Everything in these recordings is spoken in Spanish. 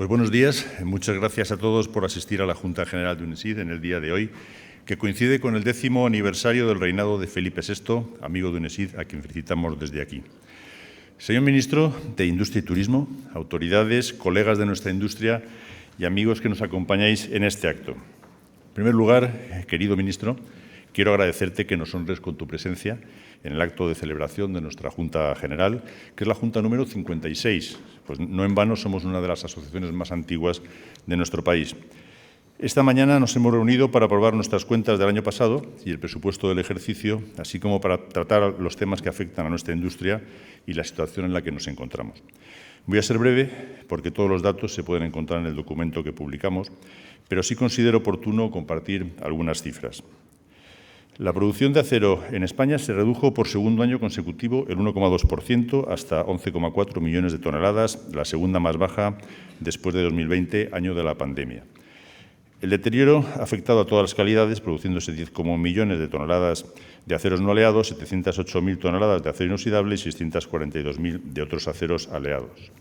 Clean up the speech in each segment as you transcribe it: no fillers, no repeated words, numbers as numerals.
Pues buenos días. Muchas gracias a todos por asistir a la Junta General de UNESID en el día de hoy, que coincide con el 10º aniversario del reinado de Felipe VI, amigo de UNESID, a quien felicitamos desde aquí. Señor Ministro de Industria y Turismo, autoridades, colegas de nuestra industria y amigos que nos acompañáis en este acto. En primer lugar, querido Ministro, quiero agradecerte que nos honres con tu presencia en el acto de celebración de nuestra Junta General, que es la Junta número 56. Pues no en vano somos una de las asociaciones más antiguas de nuestro país. Esta mañana nos hemos reunido para aprobar nuestras cuentas del año pasado y el presupuesto del ejercicio, así como para tratar los temas que afectan a nuestra industria y la situación en la que nos encontramos. Voy a ser breve porque todos los datos se pueden encontrar en el documento que publicamos, pero sí considero oportuno compartir algunas cifras. La producción de acero en España se redujo por segundo año consecutivo el 1,2% hasta 11,4 millones de toneladas, la segunda más baja después de 2020, año de la pandemia. El deterioro ha afectado a todas las calidades, produciéndose 10,1 millones de toneladas de aceros no aleados, 708.000 toneladas de acero inoxidable y 642.000 de otros aceros aleados.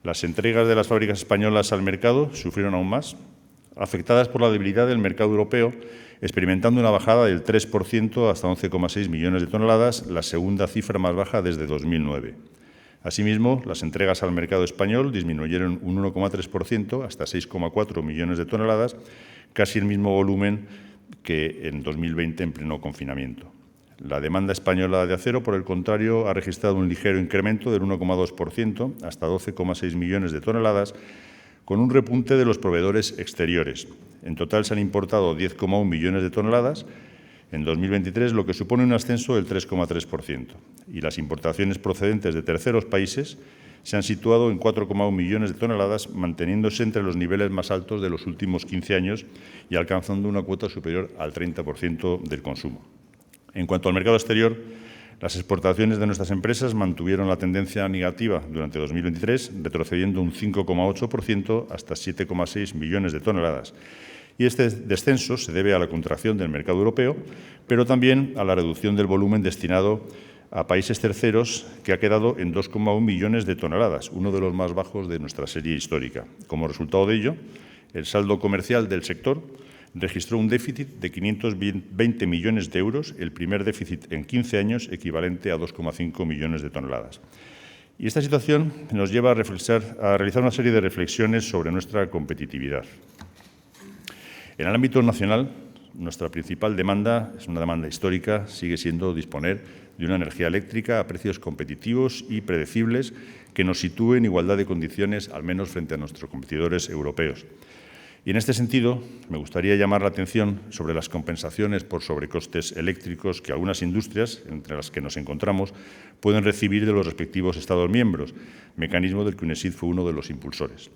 Las entregas de las fábricas españolas al mercado sufrieron aún más, afectadas por la debilidad del mercado europeo, experimentando una bajada del 3% hasta 11,6 millones de toneladas, la segunda cifra más baja desde 2009. Asimismo, las entregas al mercado español disminuyeron un 1,3% hasta 6,4 millones de toneladas, casi el mismo volumen que en 2020 en pleno confinamiento. La demanda española de acero, por el contrario, ha registrado un ligero incremento del 1,2% hasta 12,6 millones de toneladas, con un repunte de los proveedores exteriores. En total se han importado 10,1 millones de toneladas en 2023, lo que supone un ascenso del 3,3%. Y las importaciones procedentes de terceros países se han situado en 4,1 millones de toneladas, manteniéndose entre los niveles más altos de los últimos 15 años y alcanzando una cuota superior al 30% del consumo. En cuanto al mercado exterior, las exportaciones de nuestras empresas mantuvieron la tendencia negativa durante 2023, retrocediendo un 5,8% hasta 7,6 millones de toneladas. Y este descenso se debe a la contracción del mercado europeo, pero también a la reducción del volumen destinado a países terceros, que ha quedado en 2,1 millones de toneladas, uno de los más bajos de nuestra serie histórica. Como resultado de ello, el saldo comercial del sector registró un déficit de 520 millones de euros, el primer déficit en 15 años, equivalente a 2,5 millones de toneladas. Y esta situación nos lleva a realizar una serie de reflexiones sobre nuestra competitividad. En el ámbito nacional, nuestra principal demanda es una demanda histórica, sigue siendo disponer de una energía eléctrica a precios competitivos y predecibles que nos sitúe en igualdad de condiciones, al menos frente a nuestros competidores europeos. Y en este sentido, me gustaría llamar la atención sobre las compensaciones por sobrecostes eléctricos que algunas industrias, entre las que nos encontramos, pueden recibir de los respectivos Estados miembros, mecanismo del que UNESID fue uno de los impulsores.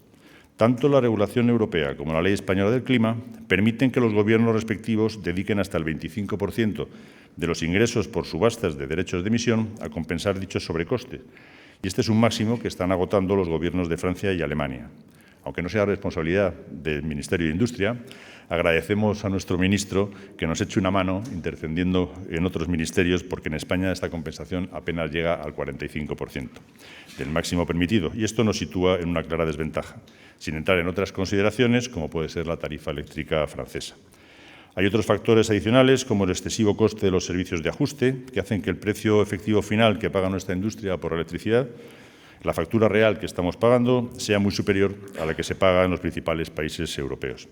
Tanto la regulación europea como la Ley Española del Clima permiten que los gobiernos respectivos dediquen hasta el 25% de los ingresos por subastas de derechos de emisión a compensar dichos sobrecostes. Y este es un máximo que están agotando los gobiernos de Francia y Alemania. Aunque no sea responsabilidad del Ministerio de Industria, agradecemos a nuestro ministro que nos eche una mano intercediendo en otros ministerios, porque en España esta compensación apenas llega al 45% del máximo permitido, y esto nos sitúa en una clara desventaja, sin entrar en otras consideraciones, como puede ser la tarifa eléctrica francesa. Hay otros factores adicionales, como el excesivo coste de los servicios de ajuste, que hacen que el precio efectivo final que paga nuestra industria por la electricidad, la factura real que estamos pagando, sea muy superior a la que se paga en los principales países europeos.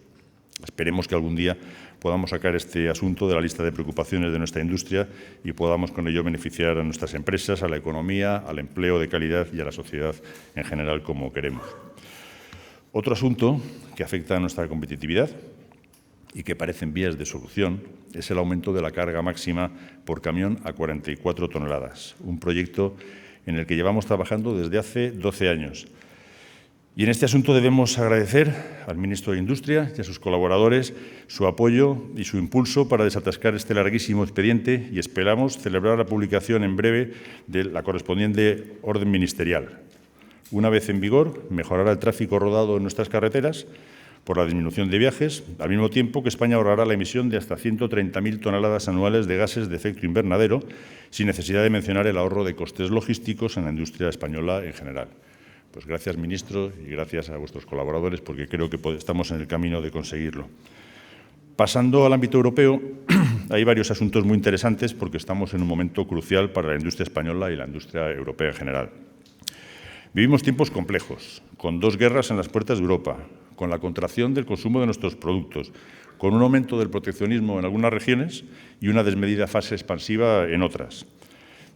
Esperemos que algún día podamos sacar este asunto de la lista de preocupaciones de nuestra industria y podamos con ello beneficiar a nuestras empresas, a la economía, al empleo de calidad y a la sociedad en general, como queremos. Otro asunto que afecta a nuestra competitividad y que parece en vías de solución es el aumento de la carga máxima por camión a 44 toneladas, un proyecto en el que llevamos trabajando desde hace 12 años. Y en este asunto debemos agradecer al ministro de Industria y a sus colaboradores su apoyo y su impulso para desatascar este larguísimo expediente, y esperamos celebrar la publicación en breve de la correspondiente orden ministerial. Una vez en vigor, mejorará el tráfico rodado en nuestras carreteras por la disminución de viajes, al mismo tiempo que España ahorrará la emisión de hasta 130.000 toneladas anuales de gases de efecto invernadero, sin necesidad de mencionar el ahorro de costes logísticos en la industria española en general. Pues gracias, ministro, y gracias a vuestros colaboradores, porque creo que estamos en el camino de conseguirlo. Pasando al ámbito europeo, hay varios asuntos muy interesantes porque estamos en un momento crucial para la industria española y la industria europea en general. Vivimos tiempos complejos, con 2 guerras en las puertas de Europa, con la contracción del consumo de nuestros productos, con un aumento del proteccionismo en algunas regiones y una desmedida fase expansiva en otras.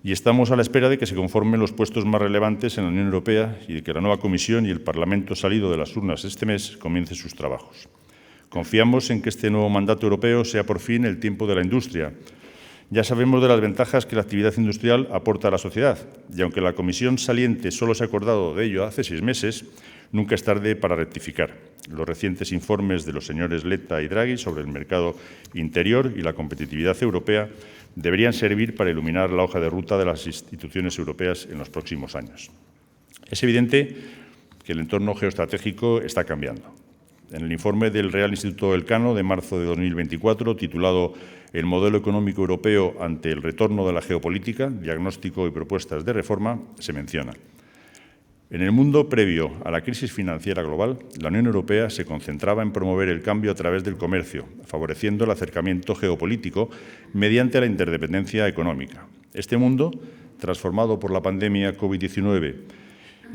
Y estamos a la espera de que se conformen los puestos más relevantes en la Unión Europea y de que la nueva Comisión y el Parlamento salido de las urnas este mes comiencen sus trabajos. Confiamos en que este nuevo mandato europeo sea por fin el tiempo de la industria. Ya sabemos de las ventajas que la actividad industrial aporta a la sociedad, y aunque la Comisión saliente solo se ha acordado de ello hace 6 meses, nunca es tarde para rectificar. Los recientes informes de los señores Letta y Draghi sobre el mercado interior y la competitividad europea deberían servir para iluminar la hoja de ruta de las instituciones europeas en los próximos años. Es evidente que el entorno geoestratégico está cambiando. En el informe del Real Instituto Elcano de marzo de 2024, titulado «El modelo económico europeo ante el retorno de la geopolítica, diagnóstico y propuestas de reforma», se menciona: en el mundo previo a la crisis financiera global, la Unión Europea se concentraba en promover el cambio a través del comercio, favoreciendo el acercamiento geopolítico mediante la interdependencia económica. Este mundo, transformado por la pandemia COVID-19,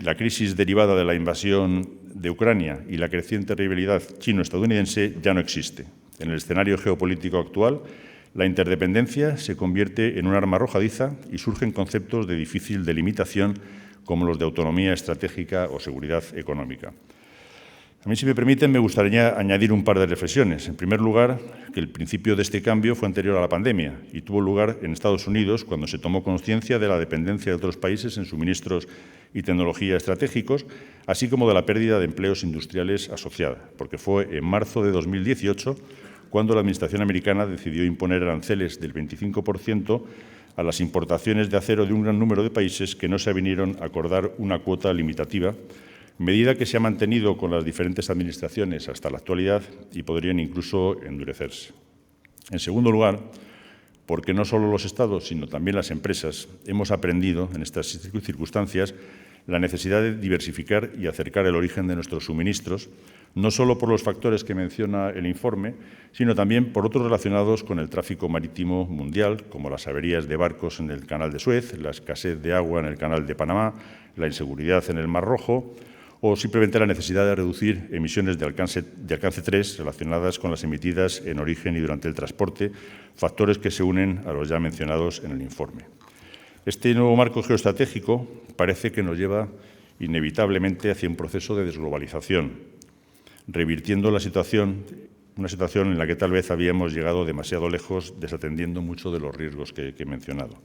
la crisis derivada de la invasión de Ucrania y la creciente rivalidad chino-estadounidense, ya no existe. En el escenario geopolítico actual, la interdependencia se convierte en un arma arrojadiza y surgen conceptos de difícil delimitación como los de autonomía estratégica o seguridad económica. A mí, si me permiten, me gustaría añadir un par de reflexiones. En primer lugar, que el principio de este cambio fue anterior a la pandemia y tuvo lugar en Estados Unidos cuando se tomó conciencia de la dependencia de otros países en suministros y tecnología estratégicos, así como de la pérdida de empleos industriales asociada, porque fue en marzo de 2018 cuando la Administración americana decidió imponer aranceles del 25% a las importaciones de acero de un gran número de países que no se vinieron a acordar una cuota limitativa, medida que se ha mantenido con las diferentes administraciones hasta la actualidad y podrían incluso endurecerse. En segundo lugar, porque no solo los Estados, sino también las empresas hemos aprendido en estas circunstancias la necesidad de diversificar y acercar el origen de nuestros suministros, no solo por los factores que menciona el informe, sino también por otros relacionados con el tráfico marítimo mundial, como las averías de barcos en el Canal de Suez, la escasez de agua en el Canal de Panamá, la inseguridad en el Mar Rojo, o simplemente la necesidad de reducir emisiones de alcance 3 relacionadas con las emitidas en origen y durante el transporte, factores que se unen a los ya mencionados en el informe. Este nuevo marco geoestratégico parece que nos lleva inevitablemente hacia un proceso de desglobalización, revirtiendo una situación en la que tal vez habíamos llegado demasiado lejos, desatendiendo mucho de los riesgos que he mencionado.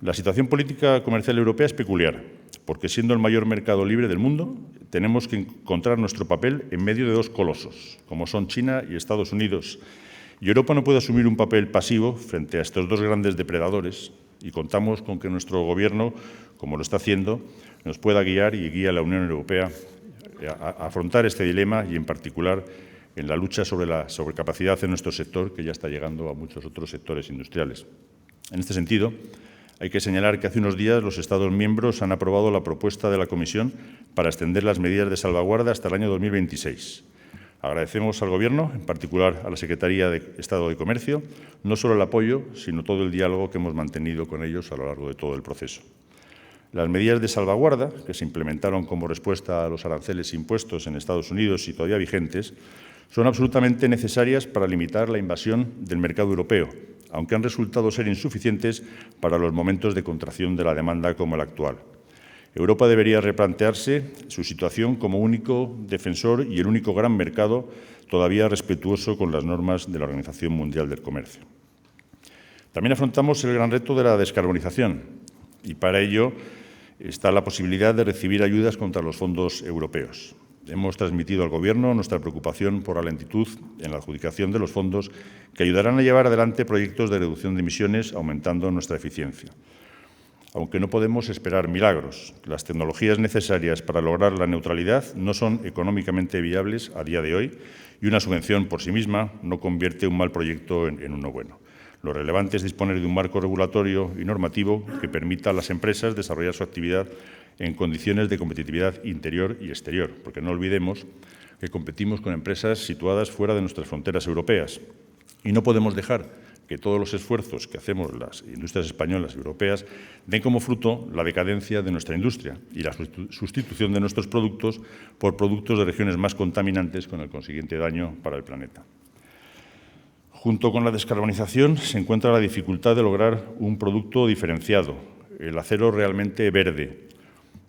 La situación política comercial europea es peculiar, porque siendo el mayor mercado libre del mundo, tenemos que encontrar nuestro papel en medio de 2 colosos, como son China y Estados Unidos. Y Europa no puede asumir un papel pasivo frente a estos 2 grandes depredadores, y contamos con que nuestro Gobierno, como lo está haciendo, nos pueda guiar y guíe a la Unión Europea a afrontar este dilema y, en particular, en la lucha sobre la sobrecapacidad en nuestro sector, que ya está llegando a muchos otros sectores industriales. En este sentido, hay que señalar que hace unos días los Estados miembros han aprobado la propuesta de la Comisión para extender las medidas de salvaguarda hasta el año 2026. Agradecemos al Gobierno, en particular a la Secretaría de Estado de Comercio, no solo el apoyo, sino todo el diálogo que hemos mantenido con ellos a lo largo de todo el proceso. Las medidas de salvaguarda, que se implementaron como respuesta a los aranceles impuestos en Estados Unidos y todavía vigentes, son absolutamente necesarias para limitar la invasión del mercado europeo, aunque han resultado ser insuficientes para los momentos de contracción de la demanda como el actual. Europa debería replantearse su situación como único defensor y el único gran mercado todavía respetuoso con las normas de la Organización Mundial del Comercio. También afrontamos el gran reto de la descarbonización y para ello está la posibilidad de recibir ayudas contra los fondos europeos. Hemos transmitido al Gobierno nuestra preocupación por la lentitud en la adjudicación de los fondos que ayudarán a llevar adelante proyectos de reducción de emisiones, aumentando nuestra eficiencia. Aunque no podemos esperar milagros, las tecnologías necesarias para lograr la neutralidad no son económicamente viables a día de hoy y una subvención por sí misma no convierte un mal proyecto en uno bueno. Lo relevante es disponer de un marco regulatorio y normativo que permita a las empresas desarrollar su actividad en condiciones de competitividad interior y exterior, porque no olvidemos que competimos con empresas situadas fuera de nuestras fronteras europeas y no podemos dejar que todos los esfuerzos que hacemos las industrias españolas y europeas den como fruto la decadencia de nuestra industria y la sustitución de nuestros productos por productos de regiones más contaminantes con el consiguiente daño para el planeta. Junto con la descarbonización se encuentra la dificultad de lograr un producto diferenciado, el acero realmente verde.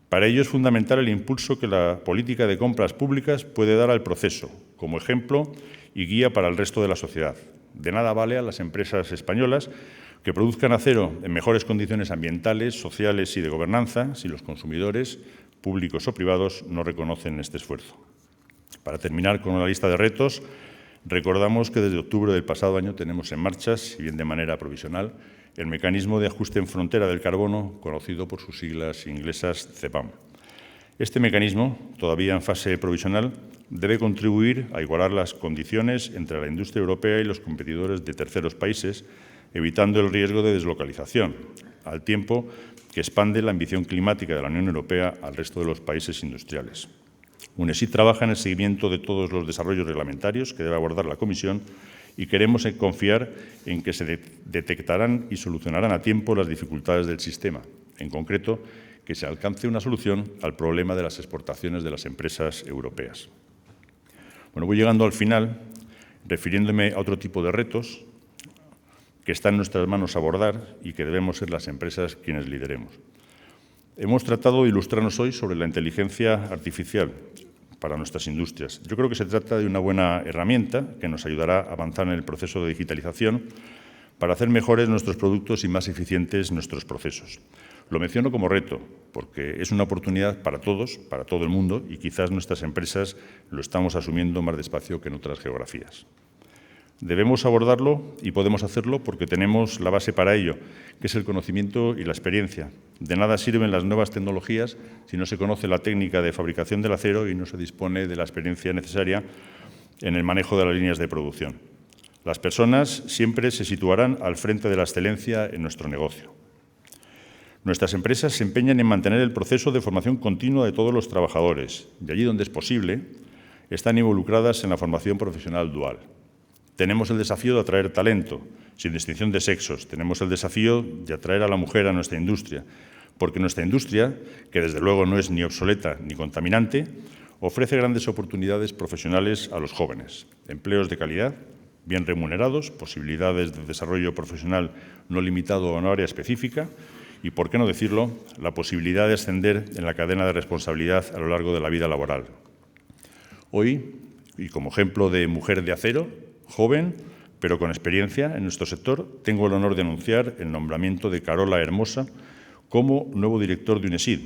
Para ello es fundamental el impulso que la política de compras públicas puede dar al proceso, como ejemplo y guía para el resto de la sociedad. De nada vale a las empresas españolas que produzcan acero en mejores condiciones ambientales, sociales y de gobernanza si los consumidores, públicos o privados, no reconocen este esfuerzo. Para terminar con una lista de retos, recordamos que desde octubre del pasado año tenemos en marcha, si bien de manera provisional, el mecanismo de ajuste en frontera del carbono, conocido por sus siglas inglesas CBAM. Este mecanismo, todavía en fase provisional, debe contribuir a igualar las condiciones entre la industria europea y los competidores de terceros países, evitando el riesgo de deslocalización, al tiempo que expande la ambición climática de la Unión Europea al resto de los países industriales. UNESID trabaja en el seguimiento de todos los desarrollos reglamentarios que debe abordar la Comisión y queremos confiar en que se detectarán y solucionarán a tiempo las dificultades del sistema, en concreto, que se alcance una solución al problema de las exportaciones de las empresas europeas. Bueno, voy llegando al final, refiriéndome a otro tipo de retos que está en nuestras manos abordar y que debemos ser las empresas quienes lideremos. Hemos tratado de ilustrarnos hoy sobre la inteligencia artificial para nuestras industrias. Yo creo que se trata de una buena herramienta que nos ayudará a avanzar en el proceso de digitalización para hacer mejores nuestros productos y más eficientes nuestros procesos. Lo menciono como reto, porque es una oportunidad para todos, para todo el mundo, y quizás nuestras empresas lo estamos asumiendo más despacio que en otras geografías. Debemos abordarlo y podemos hacerlo porque tenemos la base para ello, que es el conocimiento y la experiencia. De nada sirven las nuevas tecnologías si no se conoce la técnica de fabricación del acero y no se dispone de la experiencia necesaria en el manejo de las líneas de producción. Las personas siempre se situarán al frente de la excelencia en nuestro negocio. Nuestras empresas se empeñan en mantener el proceso de formación continua de todos los trabajadores y allí donde es posible están involucradas en la formación profesional dual. Tenemos el desafío de atraer talento, sin distinción de sexos. Tenemos el desafío de atraer a la mujer a nuestra industria, porque nuestra industria, que desde luego no es ni obsoleta ni contaminante, ofrece grandes oportunidades profesionales a los jóvenes, empleos de calidad, bien remunerados, posibilidades de desarrollo profesional no limitado a una área específica y, por qué no decirlo, la posibilidad de ascender en la cadena de responsabilidad a lo largo de la vida laboral. Hoy, y como ejemplo de mujer de acero, joven, pero con experiencia en nuestro sector, tengo el honor de anunciar el nombramiento de Carola Hermosa como nuevo director de UNESID,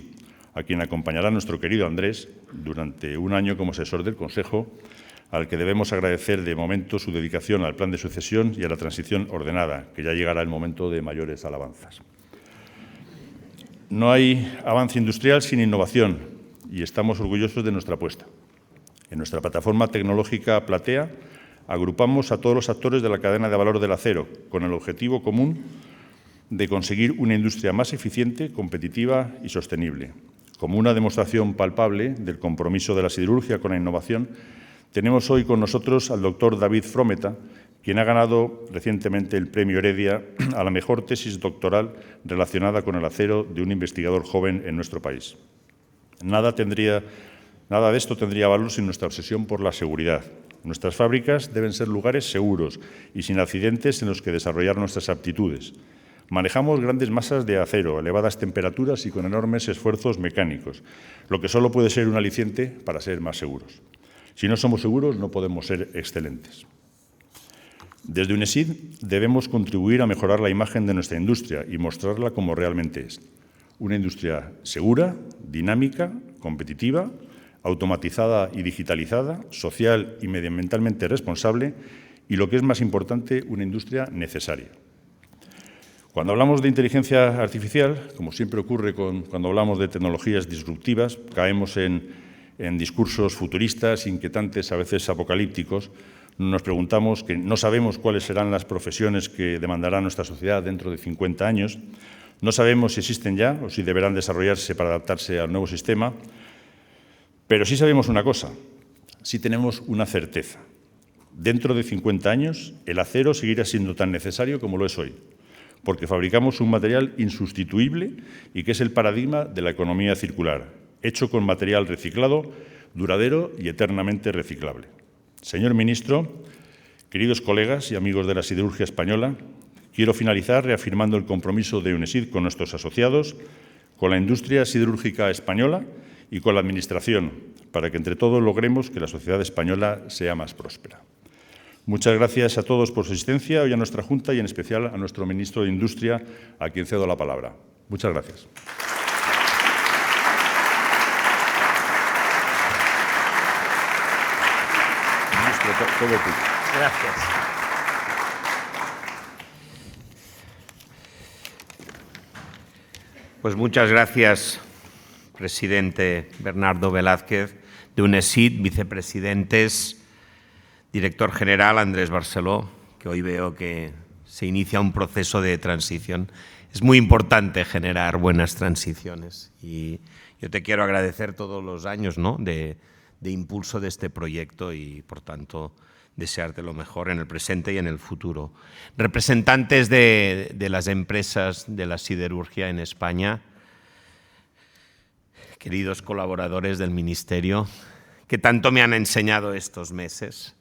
a quien acompañará nuestro querido Andrés durante un año como asesor del Consejo, al que debemos agradecer de momento su dedicación al plan de sucesión y a la transición ordenada, que ya llegará el momento de mayores alabanzas. No hay avance industrial sin innovación y estamos orgullosos de nuestra apuesta. En nuestra plataforma tecnológica Platea agrupamos a todos los actores de la cadena de valor del acero con el objetivo común de conseguir una industria más eficiente, competitiva y sostenible. Como una demostración palpable del compromiso de la siderurgia con la innovación, tenemos hoy con nosotros al doctor David Frometa, quien ha ganado recientemente el Premio Heredia a la mejor tesis doctoral relacionada con el acero de un investigador joven en nuestro país. Nada de esto tendría valor sin nuestra obsesión por la seguridad. Nuestras fábricas deben ser lugares seguros y sin accidentes en los que desarrollar nuestras aptitudes. Manejamos grandes masas de acero, a elevadas temperaturas y con enormes esfuerzos mecánicos, lo que solo puede ser un aliciente para ser más seguros. Si no somos seguros, no podemos ser excelentes. Desde UNESID debemos contribuir a mejorar la imagen de nuestra industria y mostrarla como realmente es. Una industria segura, dinámica, competitiva, automatizada y digitalizada, social y medioambientalmente responsable y, lo que es más importante, una industria necesaria. Cuando hablamos de inteligencia artificial, como siempre ocurre cuando hablamos de tecnologías disruptivas, caemos en discursos futuristas, inquietantes, a veces apocalípticos. Nos preguntamos que no sabemos cuáles serán las profesiones que demandará nuestra sociedad dentro de 50 años. No sabemos si existen ya o si deberán desarrollarse para adaptarse al nuevo sistema, pero sí sabemos una cosa, sí tenemos una certeza. Dentro de 50 años, el acero seguirá siendo tan necesario como lo es hoy, porque fabricamos un material insustituible y que es el paradigma de la economía circular, hecho con material reciclado, duradero y eternamente reciclable. Señor ministro, queridos colegas y amigos de la siderurgia española, quiero finalizar reafirmando el compromiso de UNESID con nuestros asociados, con la industria siderúrgica española y con la Administración, para que entre todos logremos que la sociedad española sea más próspera. Muchas gracias a todos por su asistencia hoy a nuestra Junta y en especial a nuestro ministro de Industria, a quien cedo la palabra. Muchas gracias. Ministro, todo tuyo. Gracias. Pues muchas gracias, presidente Bernardo Velázquez, de UNESID, vicepresidentes, director general Andrés Barceló, que hoy veo que se inicia un proceso de transición. Es muy importante generar buenas transiciones y yo te quiero agradecer todos los años, ¿no?, de impulso de este proyecto y, por tanto, desearte lo mejor en el presente y en el futuro. Representantes de las empresas de la siderurgia en España, queridos colaboradores del Ministerio, que tanto me han enseñado estos meses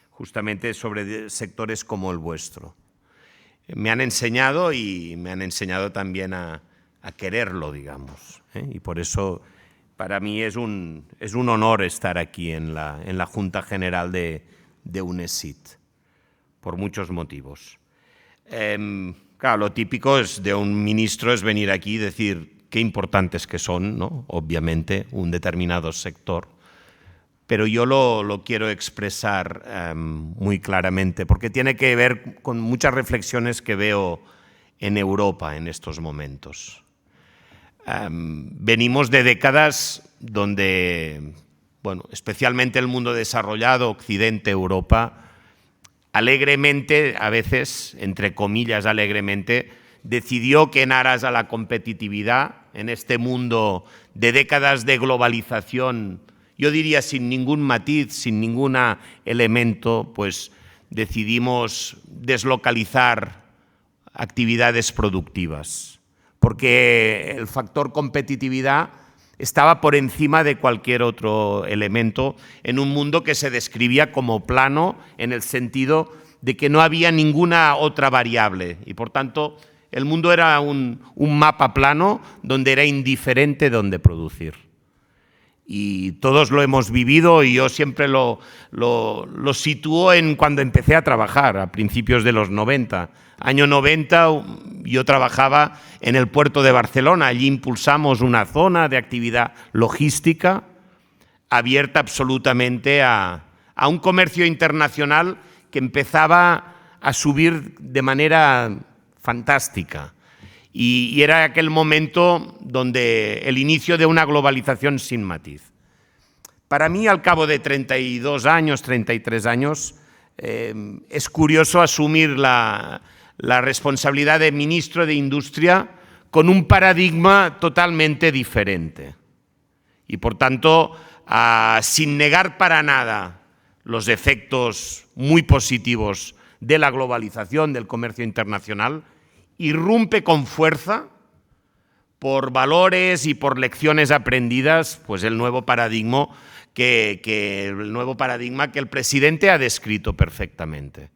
justamente sobre sectores como el vuestro. Me han enseñado y me han enseñado también a quererlo, digamos, ¿eh? Y por eso para mí es un honor estar aquí en la Junta General de UNESID, por muchos motivos. Claro, lo típico de un ministro es venir aquí y decir qué importantes que son, ¿no?, obviamente, un determinado sector, pero yo lo quiero expresar muy claramente, porque tiene que ver con muchas reflexiones que veo en Europa en estos momentos. Venimos de décadas donde, bueno, especialmente el mundo desarrollado, Occidente, Europa, alegremente, a veces, entre comillas alegremente, decidió que en aras a la competitividad, en este mundo de décadas de globalización, yo diría sin ningún matiz, sin ningún elemento, pues decidimos deslocalizar actividades productivas, porque el factor competitividad estaba por encima de cualquier otro elemento en un mundo que se describía como plano en el sentido de que no había ninguna otra variable y, por tanto, el mundo era un mapa plano donde era indiferente dónde producir. Y todos lo hemos vivido y yo siempre lo sitúo en cuando empecé a trabajar, a principios de los 90. Año 90 yo trabajaba en el puerto de Barcelona, allí impulsamos una zona de actividad logística abierta absolutamente a un comercio internacional que empezaba a subir de manera fantástica. Y era aquel momento donde el inicio de una globalización sin matiz. Para mí, al cabo de 32 años, 33 años, es curioso asumir la responsabilidad de ministro de Industria con un paradigma totalmente diferente. Y, por tanto, sin negar para nada los efectos muy positivos de la globalización, del comercio internacional, irrumpe con fuerza por valores y por lecciones aprendidas, pues el nuevo paradigma que el presidente ha descrito perfectamente,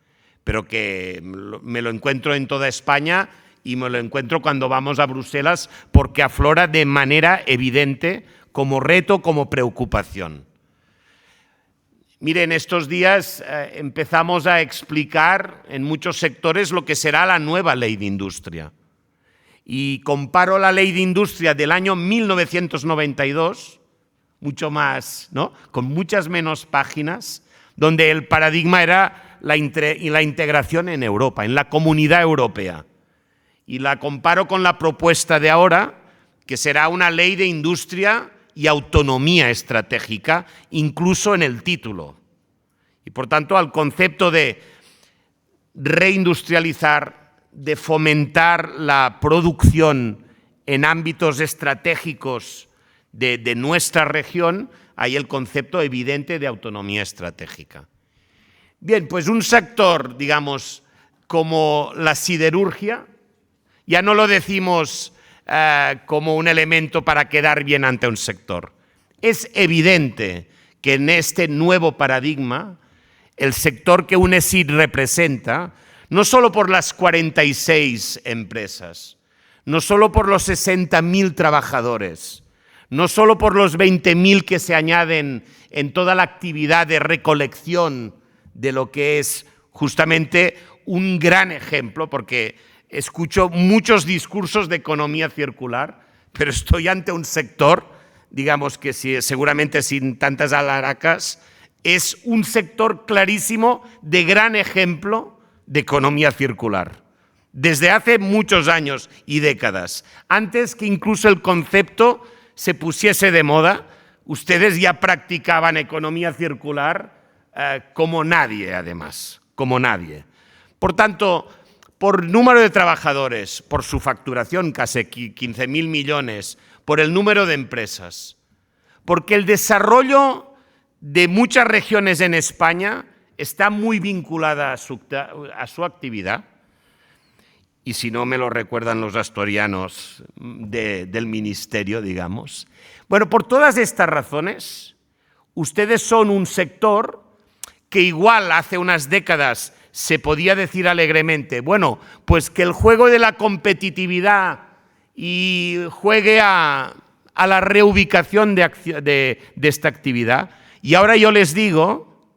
pero que me lo encuentro en toda España y me lo encuentro cuando vamos a Bruselas porque aflora de manera evidente como reto, como preocupación. Miren, estos días empezamos a explicar en muchos sectores lo que será la nueva Ley de Industria. Y comparo la Ley de Industria del año 1992, mucho más, ¿no?, con muchas menos páginas, donde el paradigma era la integración en Europa, en la Comunidad Europea. Y la comparo con la propuesta de ahora, que será una Ley de Industria y autonomía estratégica, incluso en el título. Y, por tanto, al concepto de reindustrializar, de fomentar la producción en ámbitos estratégicos de nuestra región, hay el concepto evidente de autonomía estratégica. Bien, pues un sector, digamos, como la siderurgia, ya no lo decimos como un elemento para quedar bien ante un sector. Es evidente que en este nuevo paradigma, el sector que UNESID representa, no solo por las 46 empresas, no solo por los 60.000 trabajadores, no solo por los 20.000 que se añaden en toda la actividad de recolección de lo que es justamente un gran ejemplo, porque escucho muchos discursos de economía circular, pero estoy ante un sector, digamos que seguramente sin tantas alaracas, es un sector clarísimo de gran ejemplo de economía circular. Desde hace muchos años y décadas, antes que incluso el concepto se pusiese de moda, ustedes ya practicaban economía circular como nadie, además, como nadie. Por tanto, por número de trabajadores, por su facturación, casi 15.000 millones, por el número de empresas, porque el desarrollo de muchas regiones en España está muy vinculada a su actividad, y si no me lo recuerdan los asturianos del ministerio, digamos. Bueno, por todas estas razones, ustedes son un sector que igual hace unas décadas se podía decir alegremente, bueno, pues que el juego de la competitividad y juegue a la reubicación de esta actividad. Y ahora yo les digo,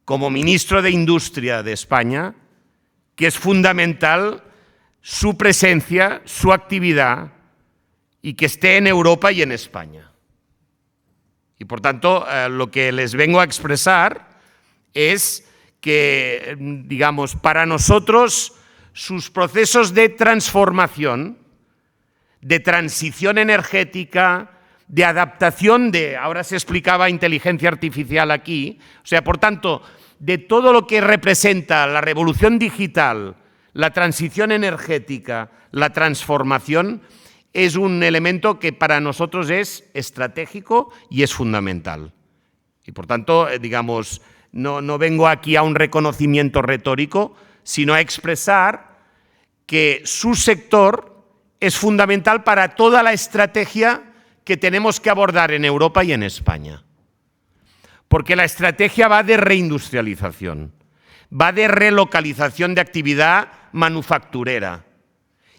como ministro de Industria de España, que es fundamental su presencia, su actividad, y que esté en Europa y en España. Y por tanto, lo que les vengo a expresar es que, digamos, para nosotros, sus procesos de transformación, de transición energética, de adaptación ahora se explicaba inteligencia artificial aquí, o sea, por tanto, de todo lo que representa la revolución digital, la transición energética, la transformación, es un elemento que para nosotros es estratégico y es fundamental. Y por tanto, digamos, no vengo aquí a un reconocimiento retórico, sino a expresar que su sector es fundamental para toda la estrategia que tenemos que abordar en Europa y en España. Porque la estrategia va de reindustrialización, va de relocalización de actividad manufacturera.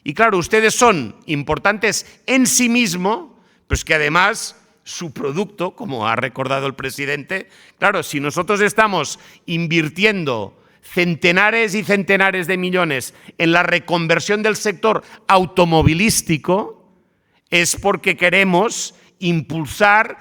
Y claro, ustedes son importantes en sí mismos, pues que además su producto, como ha recordado el presidente, claro, si nosotros estamos invirtiendo centenares y centenares de millones en la reconversión del sector automovilístico, es porque queremos impulsar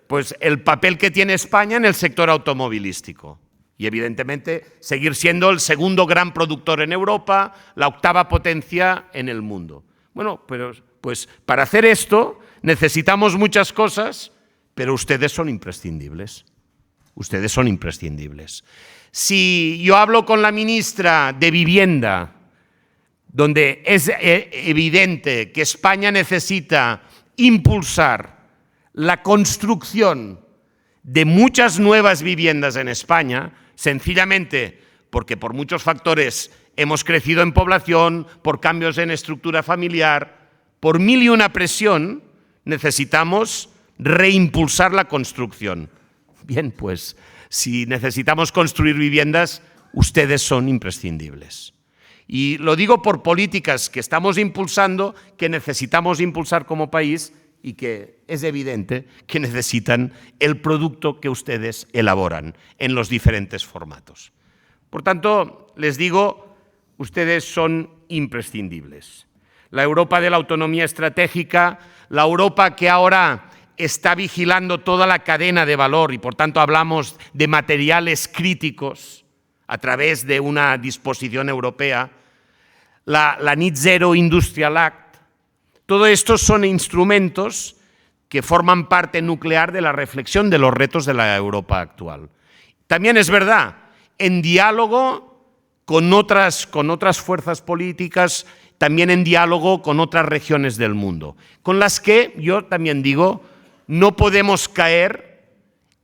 pues, el papel que tiene España en el sector automovilístico. Y evidentemente seguir siendo el segundo gran productor en Europa, la octava potencia en el mundo. Bueno, pero pues para hacer esto necesitamos muchas cosas, pero ustedes son imprescindibles. Ustedes son imprescindibles. Si yo hablo con la ministra de Vivienda, donde es evidente que España necesita impulsar la construcción de muchas nuevas viviendas en España, sencillamente porque por muchos factores hemos crecido en población, por cambios en estructura familiar, por mil y una presión, necesitamos reimpulsar la construcción. Bien, pues si necesitamos construir viviendas, ustedes son imprescindibles. Y lo digo por políticas que estamos impulsando, que necesitamos impulsar como país y que es evidente que necesitan el producto que ustedes elaboran en los diferentes formatos. Por tanto, les digo, ustedes son imprescindibles. La Europa de la autonomía estratégica, la Europa que ahora está vigilando toda la cadena de valor y, por tanto, hablamos de materiales críticos a través de una disposición europea, la Net Zero Industrial Act. Todo esto son instrumentos que forman parte nuclear de la reflexión de los retos de la Europa actual. También es verdad, en diálogo con otras fuerzas políticas, también en diálogo con otras regiones del mundo, con las que, yo también digo, no podemos caer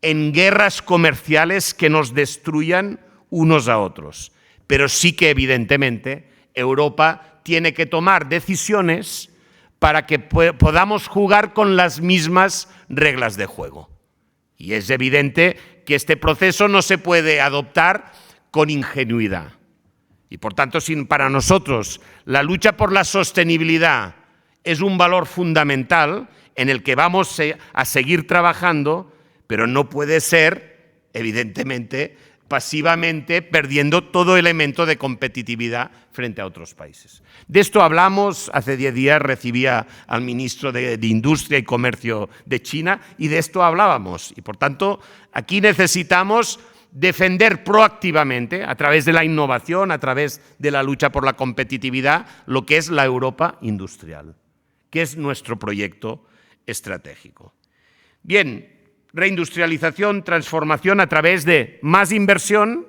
en guerras comerciales que nos destruyan unos a otros. Pero sí que, evidentemente, Europa tiene que tomar decisiones para que podamos jugar con las mismas reglas de juego. Y es evidente que este proceso no se puede adoptar con ingenuidad. Y por tanto, para nosotros la lucha por la sostenibilidad es un valor fundamental en el que vamos a seguir trabajando, pero no puede ser, evidentemente, pasivamente perdiendo todo elemento de competitividad frente a otros países. De esto hablamos, hace 10 días recibía al ministro de Industria y Comercio de China y de esto hablábamos. Y por tanto, aquí necesitamos defender proactivamente, a través de la innovación, a través de la lucha por la competitividad, lo que es la Europa industrial, que es nuestro proyecto estratégico. Bien, reindustrialización, transformación a través de más inversión,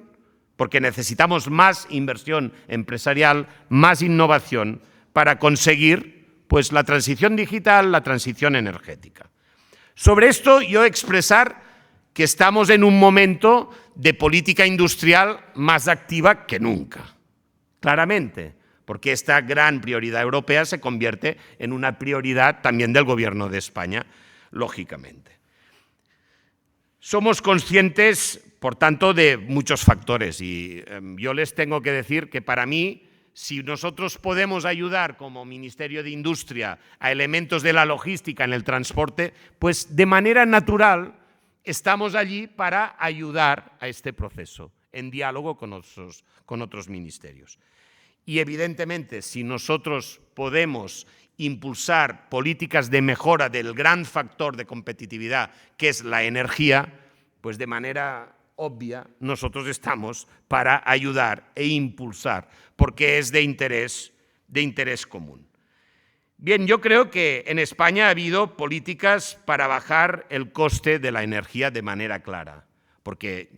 porque necesitamos más inversión empresarial, más innovación para conseguir pues, la transición digital, la transición energética. Sobre esto yo expresar que estamos en un momento de política industrial más activa que nunca, claramente, porque esta gran prioridad europea se convierte en una prioridad también del Gobierno de España, lógicamente. Somos conscientes, por tanto, de muchos factores y yo les tengo que decir que para mí, si nosotros podemos ayudar como Ministerio de Industria a elementos de la logística en el transporte, pues de manera natural estamos allí para ayudar a este proceso, en diálogo con otros ministerios. Y evidentemente, si nosotros podemos impulsar políticas de mejora del gran factor de competitividad, que es la energía, pues de manera obvia nosotros estamos para ayudar e impulsar, porque es de interés común. Bien, yo creo que en España ha habido políticas para bajar el coste de la energía de manera clara, porque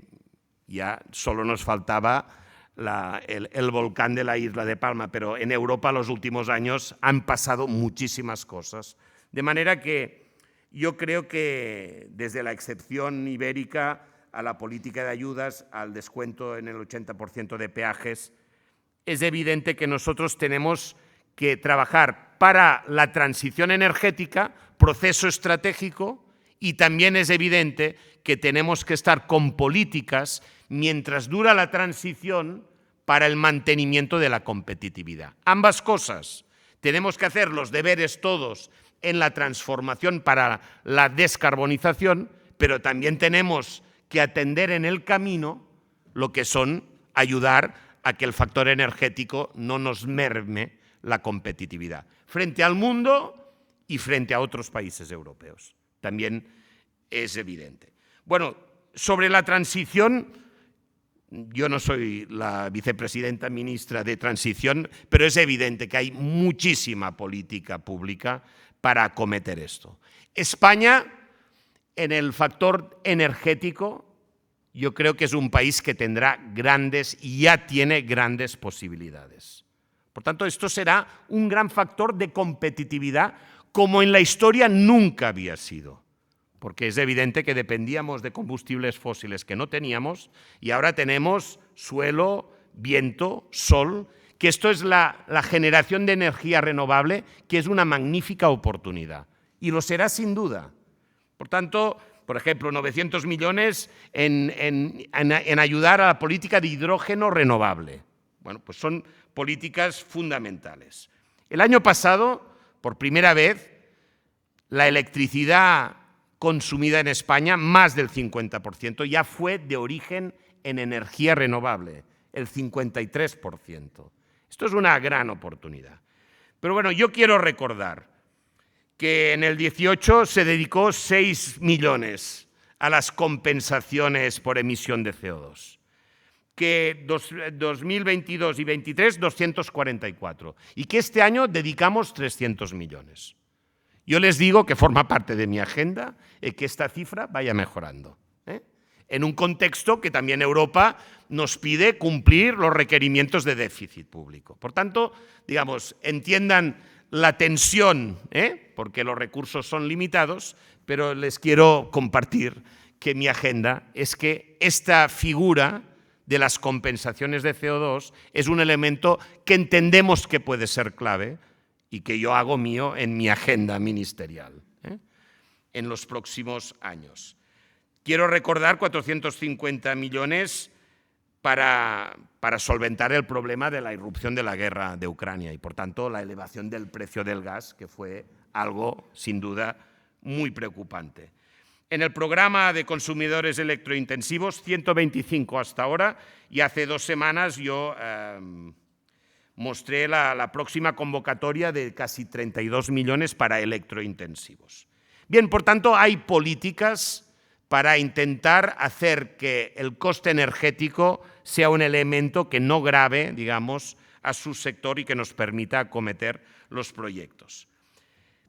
ya solo nos faltaba el volcán de la isla de Palma, pero en Europa los últimos años han pasado muchísimas cosas. De manera que yo creo que desde la excepción ibérica a la política de ayudas, al descuento en el 80% de peajes, es evidente que nosotros tenemos que trabajar para la transición energética, proceso estratégico, y también es evidente que tenemos que estar con políticas mientras dura la transición para el mantenimiento de la competitividad. Ambas cosas. Tenemos que hacer los deberes todos en la transformación para la descarbonización, pero también tenemos que atender en el camino lo que son ayudar a que el factor energético no nos merme la competitividad frente al mundo y frente a otros países europeos. También es evidente. Bueno, sobre la transición, yo no soy la vicepresidenta ministra de Transición, pero es evidente que hay muchísima política pública para acometer esto. España, en el factor energético, yo creo que es un país que tendrá grandes y ya tiene grandes posibilidades. Por tanto, esto será un gran factor de competitividad como en la historia nunca había sido, porque es evidente que dependíamos de combustibles fósiles que no teníamos y ahora tenemos suelo, viento, sol, que esto es la generación de energía renovable, que es una magnífica oportunidad y lo será sin duda. Por tanto, por ejemplo, 900 millones en ayudar a la política de hidrógeno renovable. Bueno, pues son políticas fundamentales. El año pasado, por primera vez, la electricidad consumida en España, más del 50%, ya fue de origen en energía renovable, el 53%. Esto es una gran oportunidad. Pero bueno, yo quiero recordar que en el 18 se dedicó 6 millones a las compensaciones por emisión de CO2. Que 2022 y 2023, 244. Y que este año dedicamos 300 millones. Yo les digo que forma parte de mi agenda que esta cifra vaya mejorando. en un contexto que también Europa nos pide cumplir los requerimientos de déficit público. Por tanto, digamos, entiendan la tensión, porque los recursos son limitados, pero les quiero compartir que mi agenda es que esta figura de las compensaciones de CO2 es un elemento que entendemos que puede ser clave y que yo hago mío en mi agenda ministerial en los próximos años. Quiero recordar 450 millones para solventar el problema de la irrupción de la guerra de Ucrania y, por tanto, la elevación del precio del gas, que fue algo, sin duda, muy preocupante. En el programa de consumidores electrointensivos, 125 hasta ahora, y hace 2 semanas yo mostré la próxima convocatoria de casi 32 millones para electrointensivos. Bien, por tanto, hay políticas para intentar hacer que el coste energético sea un elemento que no grave, digamos, a su sector y que nos permita acometer los proyectos.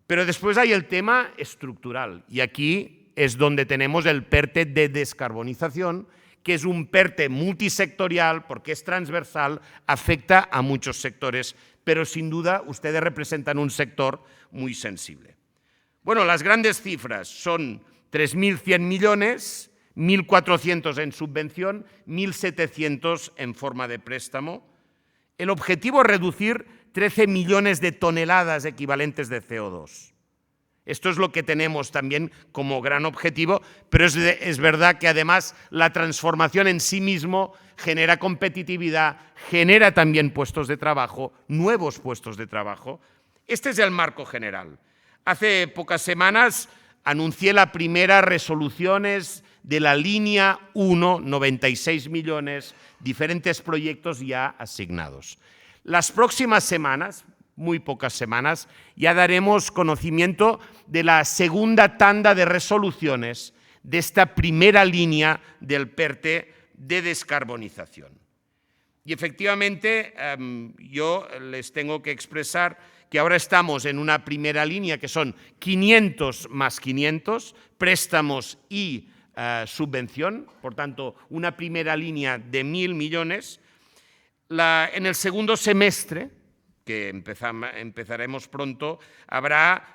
Pero después hay el tema estructural, y aquí es donde tenemos el PERTE de descarbonización, que es un PERTE multisectorial porque es transversal, afecta a muchos sectores, pero sin duda ustedes representan un sector muy sensible. Bueno, las grandes cifras son 3.100 millones, 1.400 en subvención, 1.700 en forma de préstamo. El objetivo es reducir 13 millones de toneladas equivalentes de CO2. Esto es lo que tenemos también como gran objetivo, pero es verdad que además la transformación en sí mismo genera competitividad, genera también puestos de trabajo, nuevos puestos de trabajo. Este es el marco general. Hace pocas semanas anuncié las primeras resoluciones de la línea 1, 96 millones, diferentes proyectos ya asignados. Las próximas semanas, muy pocas semanas, ya daremos conocimiento de la segunda tanda de resoluciones de esta primera línea del PERTE de descarbonización. Y efectivamente, yo les tengo que expresar que ahora estamos en una primera línea que son 500 más 500, préstamos y subvención, por tanto, una primera línea de 1.000 millones. En el segundo semestre, que empezaremos pronto, habrá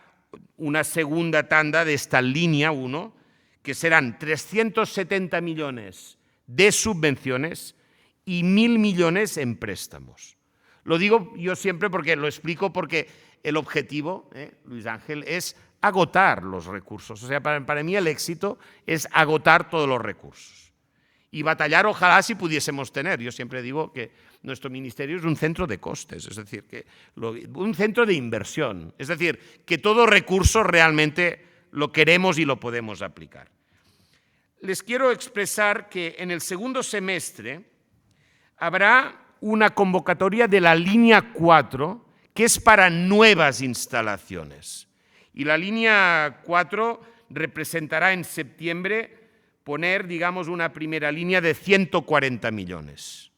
una segunda tanda de esta línea 1, que serán 370 millones de subvenciones y 1.000 millones en préstamos. Lo digo yo siempre porque lo explico porque el objetivo, Luis Ángel, es agotar los recursos. O sea, para mí el éxito es agotar todos los recursos. Y batallar, ojalá, si pudiésemos tener. Yo siempre digo que nuestro ministerio es un centro de costes, es decir, un centro de inversión. Es decir, que todo recurso realmente lo queremos y lo podemos aplicar. Les quiero expresar que en el segundo semestre habrá una convocatoria de la línea 4, que es para nuevas instalaciones. Y la línea 4 representará en septiembre poner, digamos, una primera línea de 140 millones,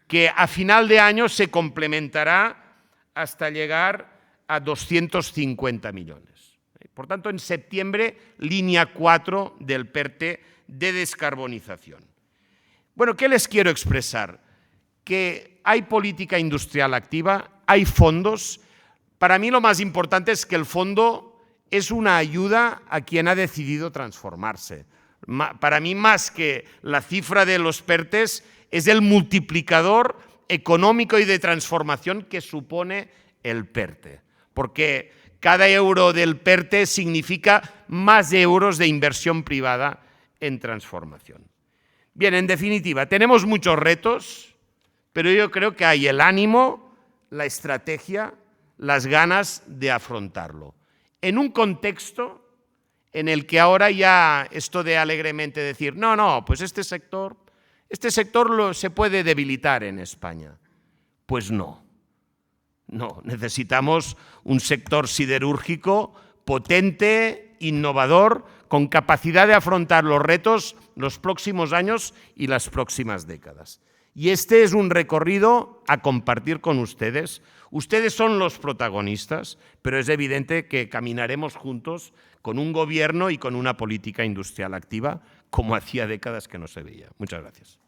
que a final de año se complementará hasta llegar a 250 millones. Por tanto, en septiembre, línea 4 del PERTE de descarbonización. Bueno, ¿qué les quiero expresar? Que hay política industrial activa, hay fondos. Para mí lo más importante es que el fondo es una ayuda a quien ha decidido transformarse. Para mí, más que la cifra de los PERTEs, es el multiplicador económico y de transformación que supone el PERTE. Porque cada euro del PERTE significa más euros de inversión privada en transformación. Bien, en definitiva, tenemos muchos retos, pero yo creo que hay el ánimo, la estrategia, las ganas de afrontarlo. En un contexto en el que ahora ya esto de alegremente decir, no, pues este sector se puede debilitar en España. Pues no, necesitamos un sector siderúrgico potente, innovador, con capacidad de afrontar los retos los próximos años y las próximas décadas. Y este es un recorrido a compartir con ustedes. Ustedes son los protagonistas, pero es evidente que caminaremos juntos con un gobierno y con una política industrial activa, como hacía décadas que no se veía. Muchas gracias.